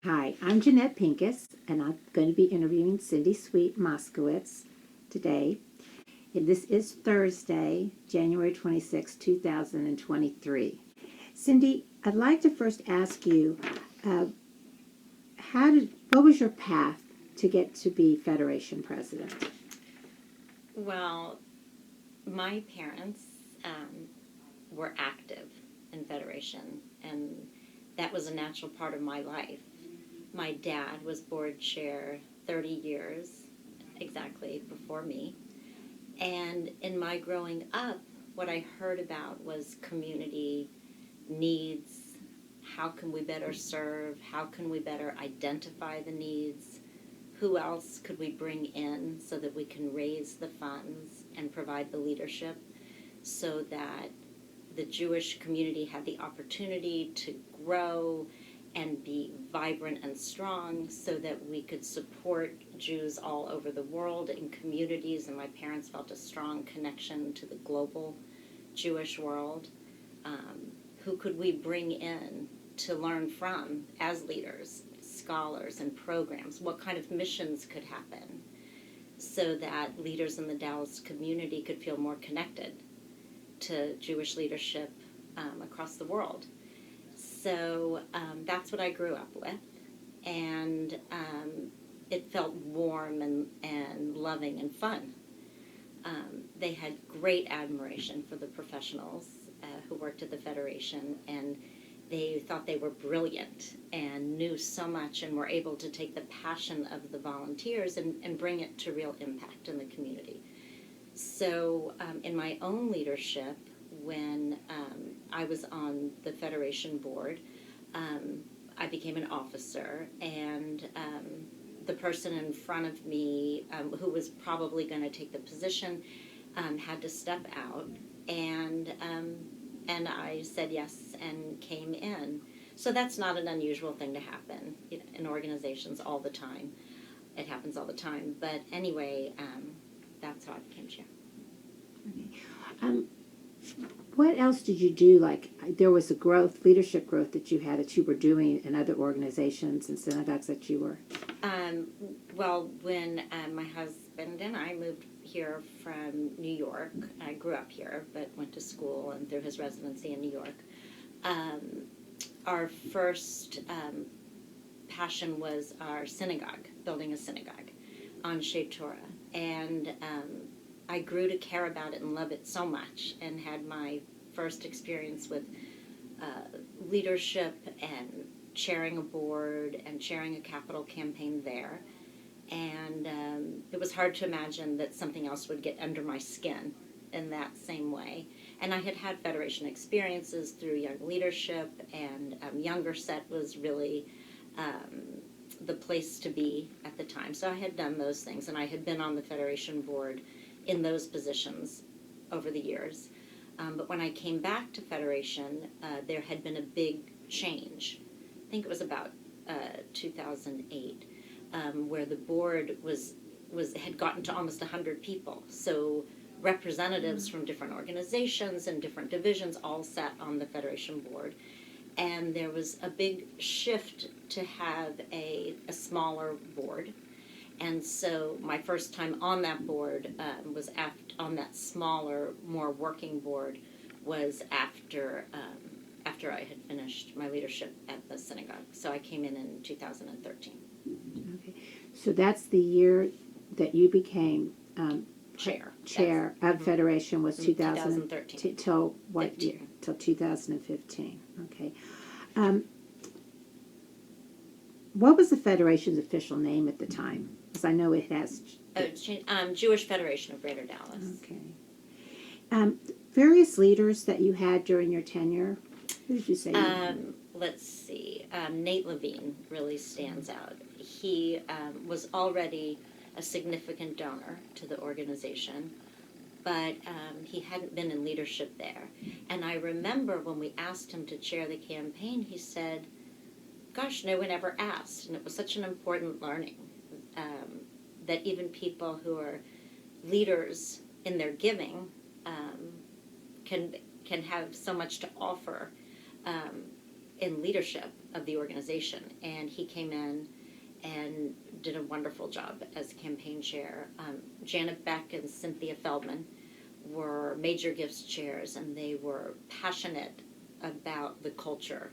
Hi, I'm Jeanette Pincus, and I'm going to be interviewing Cindy Sweet Moskowitz today. And this is Thursday, January 26, 2023. Cindy, I'd like to first ask you, uh, what was your path to get to be Federation president? Well, my parents were active in Federation, and that was a natural part of my life. My dad was board chair 30 years exactly before me. And in my growing up, what I heard about was community needs. How can we better serve? How can we better identify the needs? Who else could we bring in so that we can raise the funds and provide the leadership so that the Jewish community had the opportunity to grow and be vibrant and strong so that we could support Jews all over the world in communities, and my parents felt a strong connection to the global Jewish world. Who could we bring in to learn from as leaders, scholars, and programs? What kind of missions could happen so that leaders in the Dallas community could feel more connected to Jewish leadership across the world? So that's what I grew up with, and it felt warm and loving and fun. They had great admiration for the professionals who worked at the Federation, and they thought they were brilliant and knew so much and were able to take the passion of the volunteers and bring it to real impact in the community. So in my own leadership, when I was on the Federation board, I became an officer, and the person in front of me who was probably going to take the position had to step out, and I said yes and came in. So that's not an unusual thing to happen in organizations all the time. It happens all the time. But anyway, that's how I became chair. Okay. Um, what else did you do? Like, there was a leadership growth that you were doing in other organizations and synagogues that you were. Um, well, when my husband and I moved here from New York, I grew up here, but went to school and through his residency in New York. Um, our first passion was our synagogue, building a synagogue on Shea Torah. And I grew to care about it and love it so much, and had my first experience with leadership and chairing a board and chairing a capital campaign there. And it was hard to imagine that something else would get under my skin in that same way. And I had had Federation experiences through Young Leadership, and Younger Set was really the place to be at the time. So I had done those things, and I had been on the Federation board in those positions over the years. But when I came back to Federation, there had been a big change. I think it was about 2008, where the board had gotten to almost 100 people. So representatives from different organizations and different divisions all sat on the Federation board. And there was a big shift to have a smaller board. And so my first time on that board was on that smaller, more working board was after I had finished my leadership at the synagogue. So I came in 2013. Okay, so that's the year that you became chair of Federation was 2013 till what 15. year? Till 2015. Okay. What was the Federation's official name at the time? Because I know it has. It's changed, Jewish Federation of Greater Dallas. Okay. Various leaders that you had during your tenure. Who did you say? Let's see. Nate Levine really stands out. He was already a significant donor to the organization, but he hadn't been in leadership there. And I remember when we asked him to chair the campaign, he said, gosh, no one ever asked. And it was such an important learning that even people who are leaders in their giving can have so much to offer in leadership of the organization, and he came in and did a wonderful job as campaign chair. Janet Beck and Cynthia Feldman were major gifts chairs, and they were passionate about the culture,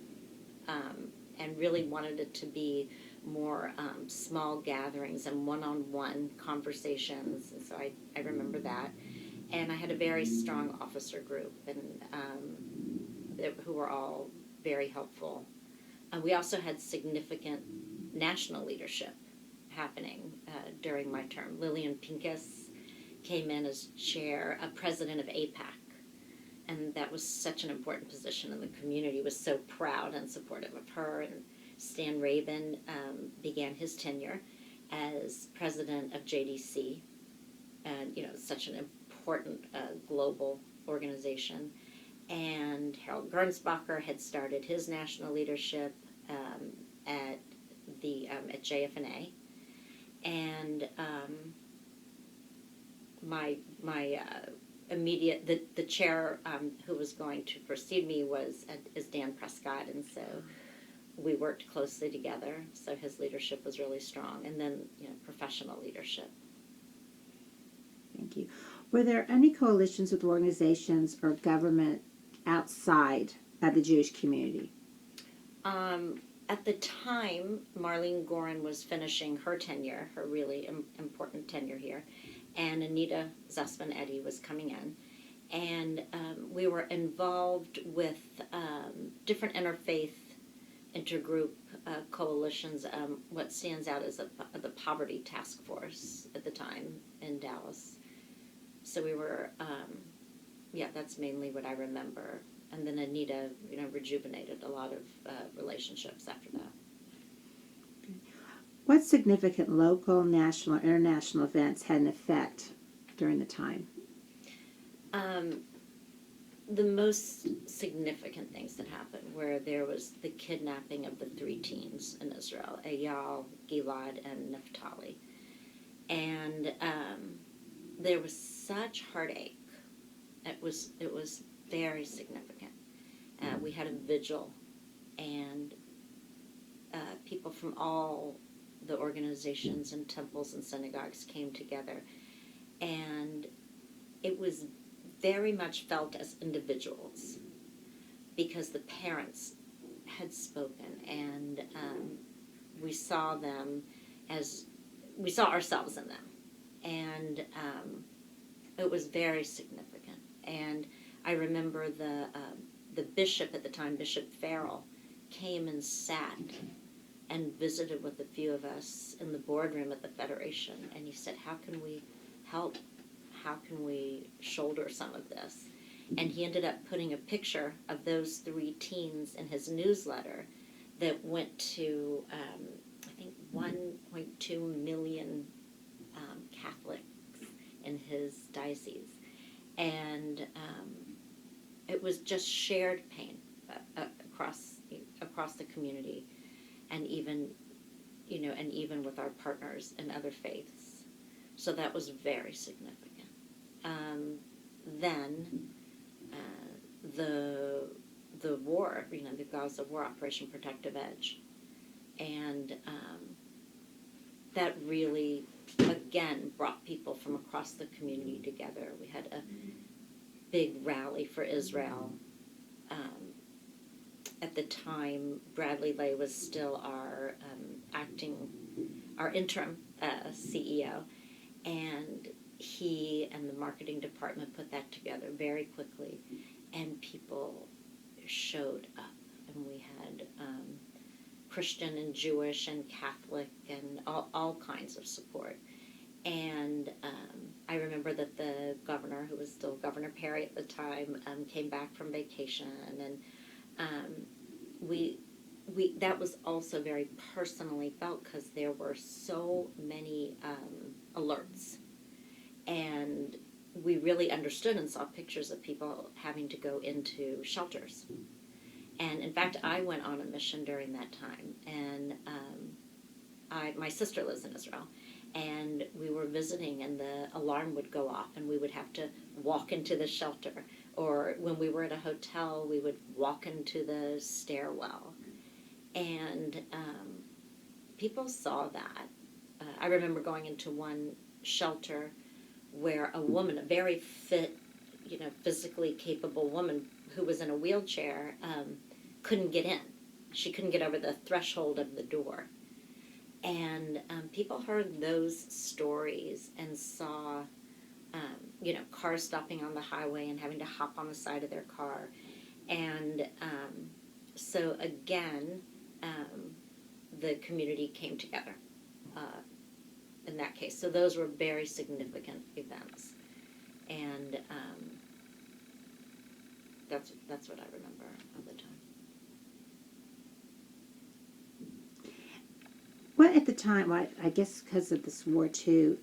and really wanted it to be more small gatherings and one-on-one conversations. And so I remember that. And I had a very strong officer group, and who were all very helpful. We also had significant national leadership happening during my term. Lillian Pincus came in as chair, president of APAC, and that was such an important position, and the community was so proud and supportive of her. And Stan Rabin began his tenure as president of JDC, and such an important global organization. And Harold Gernsbacher had started his national leadership at JFNA, and my immediate the chair who was going to precede me is Dan Prescott, and so we worked closely together. So his leadership was really strong, and then professional leadership. Thank you. Were there any coalitions with organizations or government outside of the Jewish community? At the time, Marlene Gorin was finishing her tenure, her really important tenure here, and Anita Zussman-Eddy was coming in. And we were involved with different interfaith, intergroup coalitions. What stands out is the Poverty Task Force at the time in Dallas. So we were, that's mainly what I remember. And then Anita, rejuvenated a lot of relationships after that. What significant local, national, or international events had an effect during the time? The most significant things that happened where there was the kidnapping of the 3 teens in Israel, Eyal, Gilad, and Naphtali. And there was such heartache. It was very significant. We had a vigil, and people from all the organizations and temples and synagogues came together, and it was very much felt as individuals because the parents had spoken, and we saw ourselves in them, and it was very significant. And I remember the bishop at the time, Bishop Farrell, came and sat and visited with a few of us in the boardroom at the Federation, and he said, how can we help? How can we shoulder some of this? And he ended up putting a picture of those 3 teens in his newsletter that went to, I think, 1.2 million Catholics in his diocese. And it was just shared pain across the community, and even with our partners in other faiths. So that was very significant. Then the war, the Gaza War, Operation Protective Edge, and that really again brought people from across the community together. We had a big rally for Israel. At the time, Bradley Lay was still our interim CEO, and he and the marketing department put that together very quickly, and people showed up, and we had Christian and Jewish and Catholic and all kinds of support. And I remember that the governor, who was still Governor Perry at the time, came back from vacation, and we that was also very personally felt because there were so many alerts, and we really understood and saw pictures of people having to go into shelters. And in fact, I went on a mission during that time, and my sister lives in Israel, and we were visiting, and the alarm would go off, and we would have to walk into the shelter, Or when we were at a hotel, we would walk into the stairwell, and people saw that. I remember going into one shelter where a woman, a very fit, physically capable woman who was in a wheelchair, couldn't get in. She couldn't get over the threshold of the door. And people heard those stories and saw, cars stopping on the highway and having to hop on the side of their car. And so again, the community came together in that case. So those were very significant events. And that's what I remember of the time. Well, at the time, I guess because of this war too,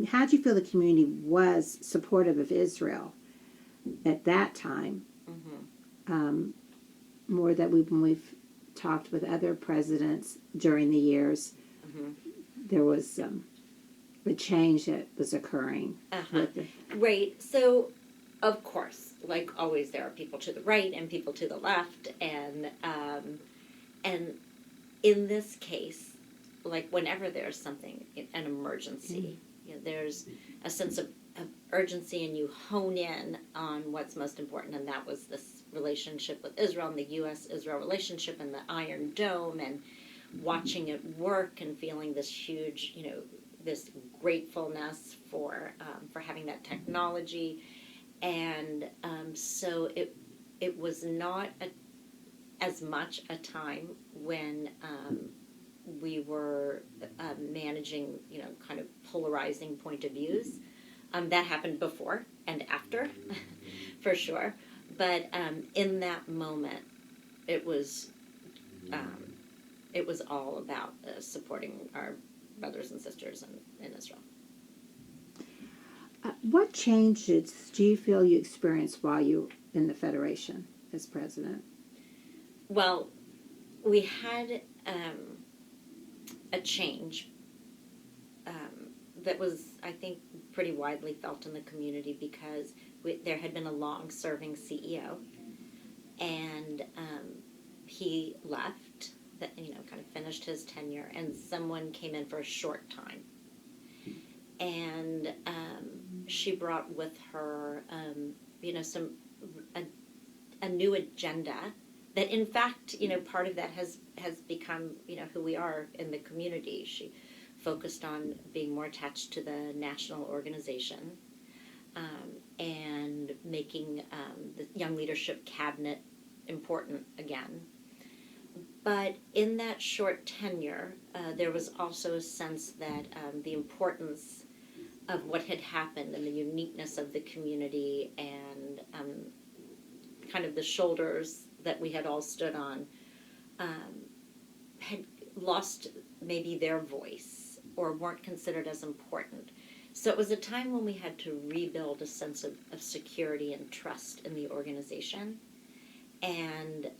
how do you feel the community was supportive of Israel at that time? Mm-hmm. More that when we've talked with other presidents during the years, Mm-hmm. there was a change that was occurring. Uh-huh. Right. So, of course, like always, there are people to the right and people to the left, and in this case, like whenever there's something, an emergency, there's a sense of urgency, and you hone in on what's most important, and that was this relationship with Israel and the U.S.-Israel relationship and the Iron Dome, and watching it work and feeling this huge, this gratefulness for having that technology, and so it was not as much a time when we were managing, kind of polarizing point of views. That happened before and after, for sure. But in that moment, it was all about supporting our brothers and sisters in Israel. What changes do you feel you experienced while you were in the Federation as president? Well, we had a change that was, I think, pretty widely felt in the community because there had been a long-serving CEO, and he left, kind of finished his tenure, and someone came in for a short time. And she brought with her, a new agenda that, in fact, part of that has become, who we are in the community. She focused on being more attached to the national organization, and making the young leadership cabinet important again. But in that short tenure, there was also a sense that the importance of what had happened and the uniqueness of the community and kind of the shoulders that we had all stood on had lost maybe their voice or weren't considered as important. So it was a time when we had to rebuild a sense of security and trust in the organization. And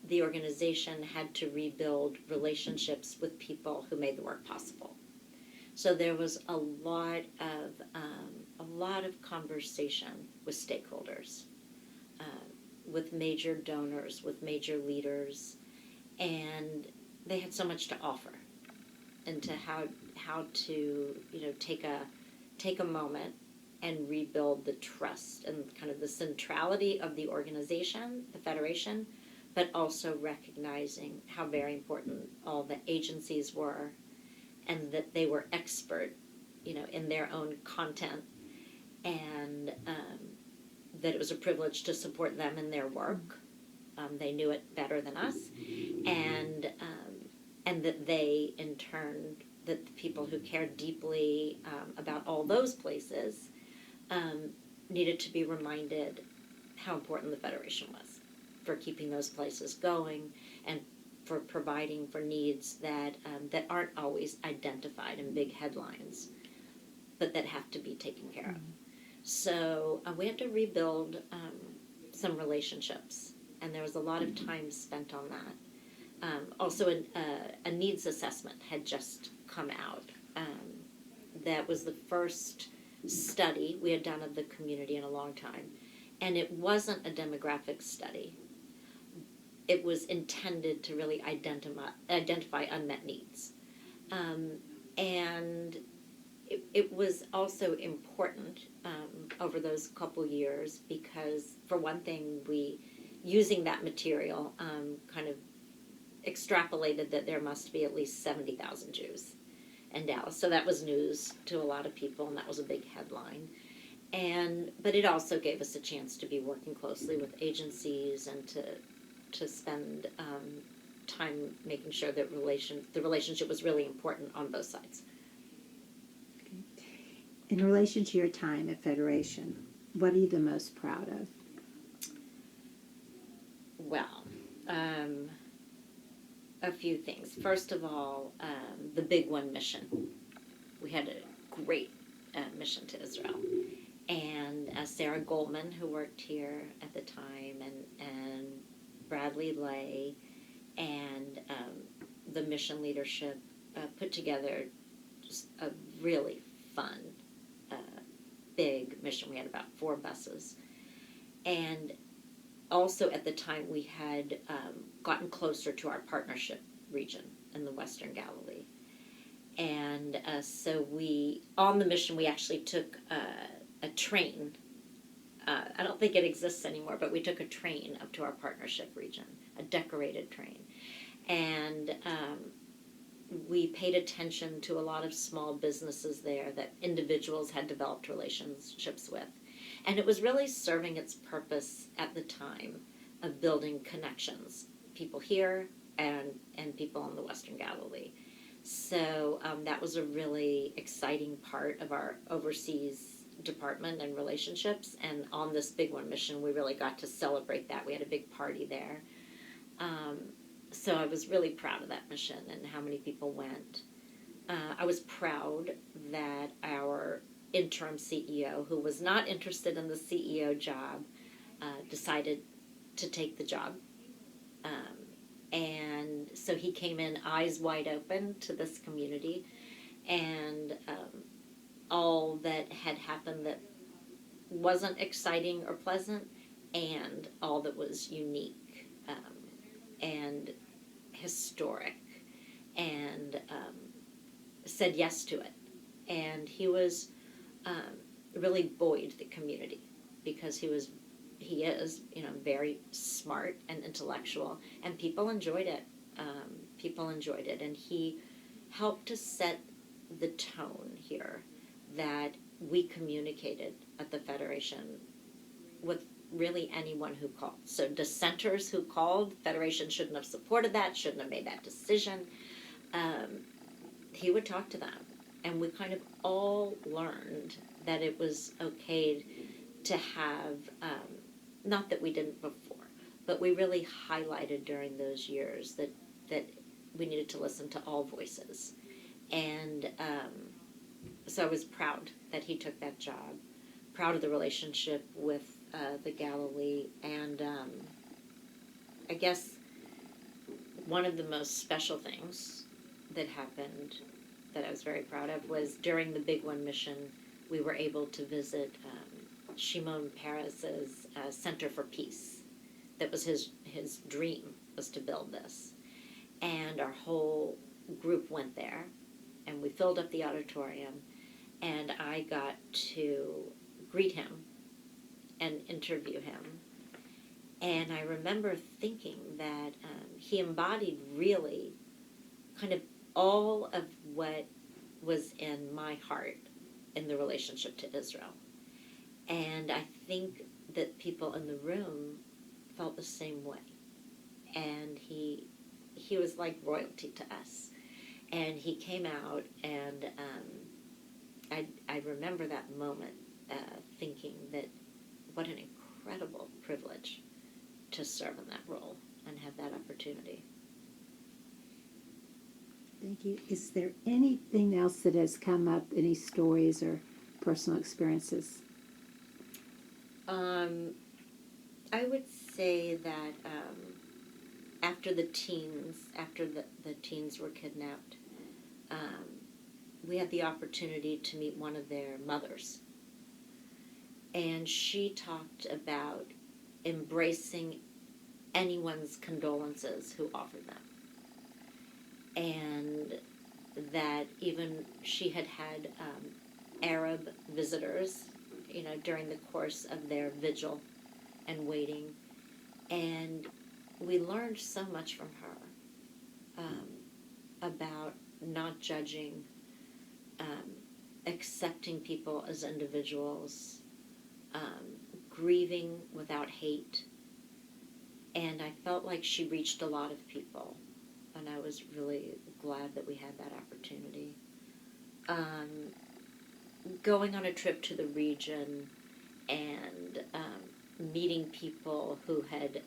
the organization had to rebuild relationships with people who made the work possible. So there was a lot of conversation with stakeholders, with major donors, with major leaders, and they had so much to offer into how to take a moment and rebuild the trust and kind of the centrality of the organization, the Federation, but also recognizing how very important all the agencies were and that they were expert, in their own content, and that it was a privilege to support them in their work. They knew it better than us, and that they, in turn, that the people who cared deeply about all those places needed to be reminded how important the Federation was for keeping those places going and for providing for needs that aren't always identified in big headlines, but that have to be taken care of. So we had to rebuild some relationships, and there was a lot of time spent on that. Also, a needs assessment had just come out. That was the first study we had done of the community in a long time. And it wasn't a demographic study. It was intended to really identify unmet needs. Um, and it was also important over those couple years because, for one thing, using that material, kind of extrapolated that there must be at least 70,000 Jews in Dallas. So that was news to a lot of people, and that was a big headline. But it also gave us a chance to be working closely with agencies and to spend time making sure that the relationship was really important on both sides. In relation to your time at Federation, what are you the most proud of? Well, a few things. First of all, the Big One mission. We had a great mission to Israel. And Sarah Goldman, who worked here at the time, and Bradley Lay, and the mission leadership put together just a really fun, big mission. We had about 4 buses. And also at the time we had gotten closer to our partnership region in the Western Galilee. And so on the mission, we actually took a train. I don't think it exists anymore, but we took a train up to our partnership region, a decorated train. And we paid attention to a lot of small businesses there that individuals had developed relationships with. And it was really serving its purpose at the time of building connections, people here and people in the Western Galilee. So that was a really exciting part of our overseas department and relationships. And on this Big One mission, we really got to celebrate that. We had a big party there. So I was really proud of that mission and how many people went. I was proud that our interim CEO, who was not interested in the CEO job, decided to take the job. And so he came in eyes wide open to this community, and all that had happened that wasn't exciting or pleasant, and all that was unique and historic, and said yes to it. And he was really buoyed the community because he is, very smart and intellectual, and people enjoyed it. And he helped to set the tone here that we communicated at the Federation with really anyone who called. So dissenters who called, Federation shouldn't have supported that, shouldn't have made that decision. He would talk to them, and we kind of all learned that it was okay to have, not that we didn't before, but we really highlighted during those years that we needed to listen to all voices. And so I was proud that he took that job, proud of the relationship with the Galilee, and I guess one of the most special things that happened that I was very proud of was during the Big One mission, we were able to visit Shimon Peres's Center for Peace. That was his dream, was to build this. And our whole group went there, and we filled up the auditorium, and I got to greet him and interview him. And I remember thinking that he embodied really kind of all of what was in my heart in the relationship to Israel. And I think that people in the room felt the same way. And he was like royalty to us. And he came out, and I remember that moment thinking that what an incredible privilege to serve in that role and have that opportunity. Thank you. Is there anything else that has come up, any stories or personal experiences? I would say that after the teens were kidnapped, we had the opportunity to meet one of their mothers. And she talked about embracing anyone's condolences who offered them. And that even she had had Arab visitors, during the course of their vigil and waiting. And we learned so much from her about not judging, um, accepting people as individuals, grieving without hate. And I felt like she reached a lot of people. And I was really glad that we had that opportunity. Going on a trip to the region and meeting people who had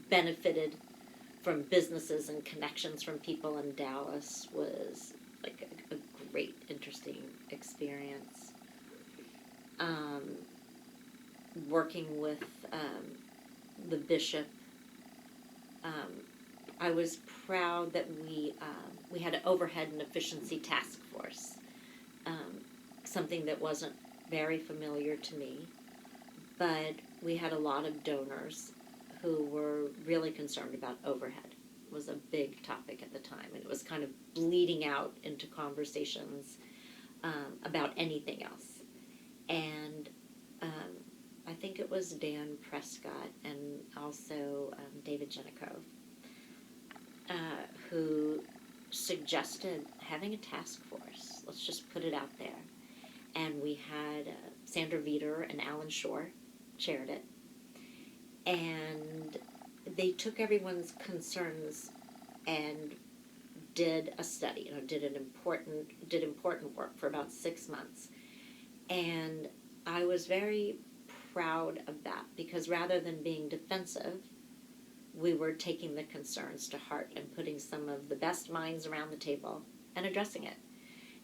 benefited from businesses and connections from people in Dallas was like a great, interesting experience. Working with the bishop, um, I was proud that we had an overhead and efficiency task force, something that wasn't very familiar to me, but we had a lot of donors who were really concerned about overhead. It was a big topic at the time, and it was kind of bleeding out into conversations about anything else. And I think it was Dan Prescott and also David Jennikov who suggested having a task force. Let's just put it out there. And we had Sandra Veeder and Alan Shore chaired it. And they took everyone's concerns and did a study, did important work for about 6 months. And I was very proud of that because rather than being defensive, we were taking the concerns to heart and putting some of the best minds around the table and addressing it.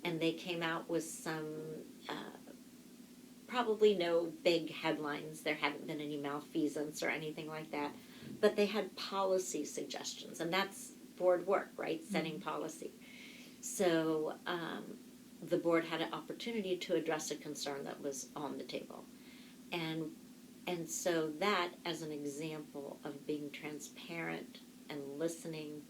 And they came out with some, probably no big headlines. There hadn't been any malfeasance or anything like that. But they had policy suggestions. And that's board work, right? Setting policy. So the board had an opportunity to address a concern that was on the table. And so that, as an example of being transparent and listening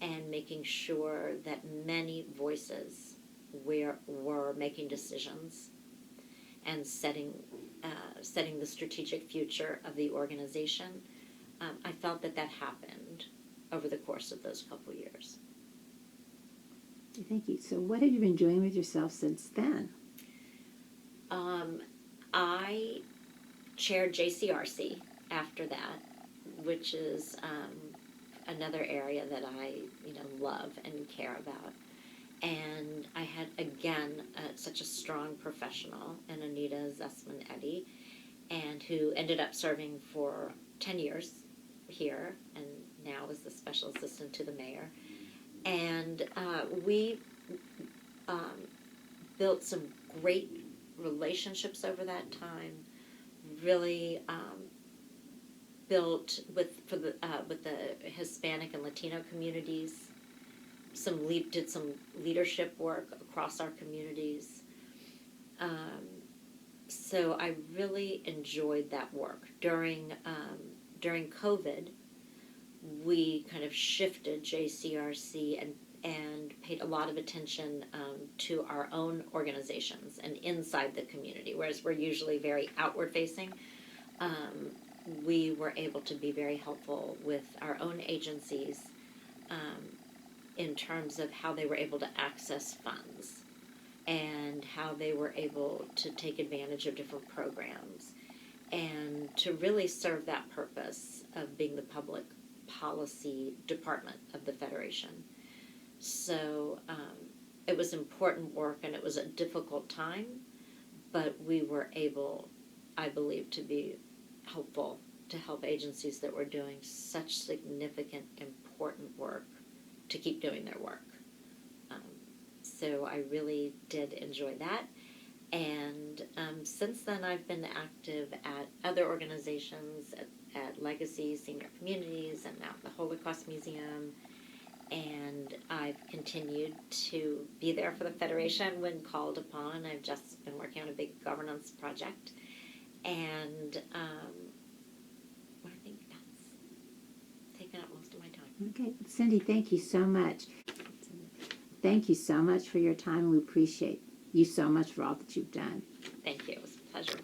and making sure that many voices were making decisions and setting the strategic future of the organization, I felt that happened over the course of those couple years. Thank you. So what have you been doing with yourself since then? I chaired JCRC after that, which is another area that I love and care about. And I had, again, such a strong professional in Anita Zussman-Eddy, and who ended up serving for 10 years here, and now is the special assistant to the mayor. And we built some great relationships over that time, really built with the Hispanic and Latino communities, did some leadership work across our communities. So I really enjoyed that work. During COVID, we kind of shifted JCRC and paid a lot of attention to our own organizations and inside the community, whereas we're usually very outward facing. We were able to be very helpful with our own agencies in terms of how they were able to access funds and how they were able to take advantage of different programs and to really serve that purpose of being the public policy department of the Federation. So it was important work and it was a difficult time, but we were able, I believe, to be helpful to help agencies that were doing such significant, important work to keep doing their work. So I really did enjoy that. And since then, I've been active at other organizations, at Legacy Senior Communities, and at the Holocaust Museum. And I've continued to be there for the Federation when called upon. I've just been working on a big governance project. And I think that's taken up most of my time. Okay, Cindy, thank you so much. Thank you so much for your time. We appreciate you so much for all that you've done. Thank you. It was a pleasure.